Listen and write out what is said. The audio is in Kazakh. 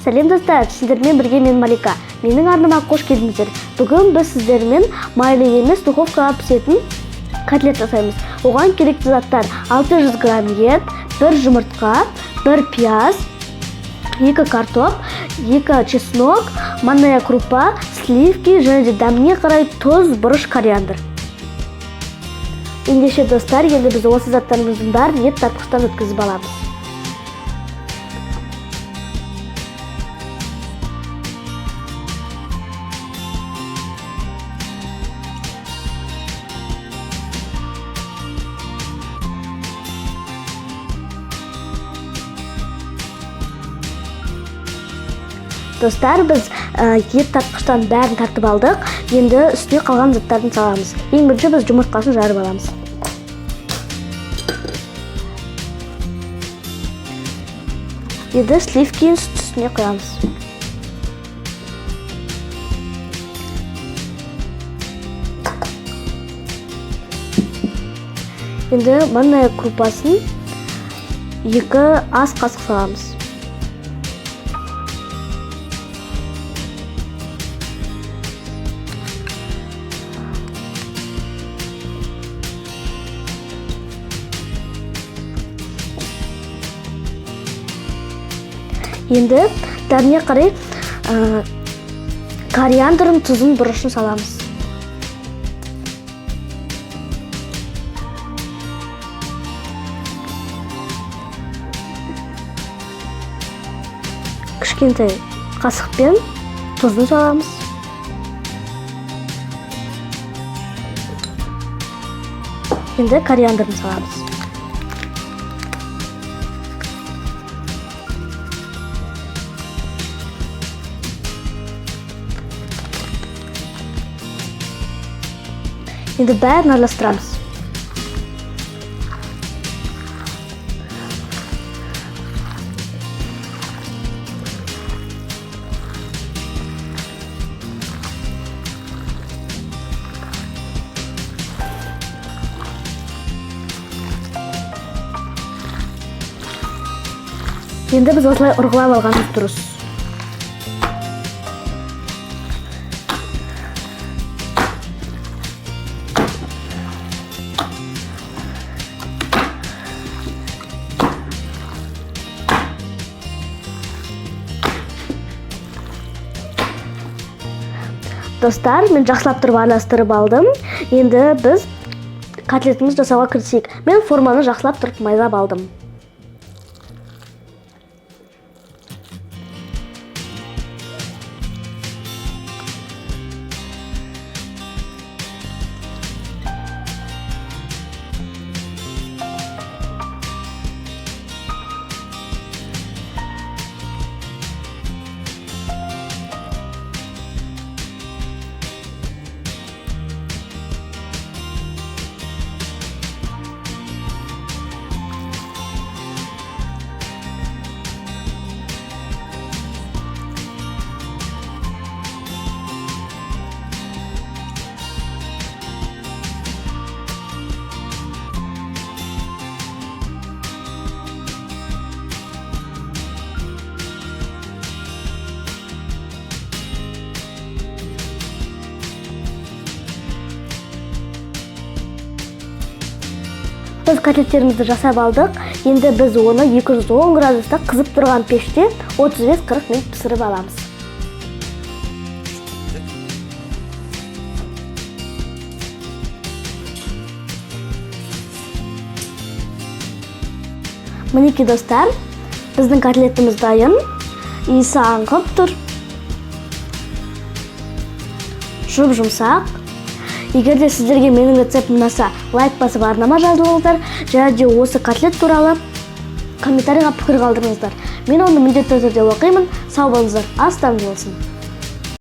Сәлем достар, сіздермен бірге мен Малика. Менің арныма қош келдіңіздер. Бүгін біз сіздермен майлы емес духовкаға пісетін котлет жасаймыз. Оған керекті заттар 600 грамм ет, 1 жұмыртқа, 1 пияз, 2 картоп, 2 чеснок, манная крупа, сливки және де дәміне қарай тұз, бұрыш, кориандр. Ендеше достар, енді біз осы заттарымыздың бәрін ет тартқыштан өткізіп аламыз. Достар, біз ет тартқыштан бәрін тартып алдық. Енді үстіне қалған заттарын саламыз. Ең бірінші біз жұмыртқасын жарып аламыз. Енді сливкин үстіне қоямыз. Енді манная крупасын 2 ас қасық саламыз. Енді дәміне қарай кориандрын, тұзын, бұрышын саламыз. Кішкентай қасықпен тұзын саламыз. Енді кориандрын саламыз. Енді бәрін араластырамыз. Енді біз осылай ұрғылап алғанымыз дұрыс. Достар, мен жақсылап тұрып араластырып алдым. Енді біз котлетімізді жасауға кірісейік. Мен форманы жақсылап тұрып майлап алдым. Біз котлеттерімізді жасап алдық. Енді біз оны 210 градуста қызып тұрған пеште 35-40 минут пісіріп аламыз. Мінекей достар, біздің котлетіміз дайын. Иісі аңқып тұр. Жұп-жұмсақ. Егер де сіздерге менің рецептім ұнаса, лайк басып арнама жазылыңыздар, және де осы котлет туралы комментарийға пікір қалдырыңыздар. Мен оны міндетті түрде оқимын. Сау болыңыздар, астан болсын.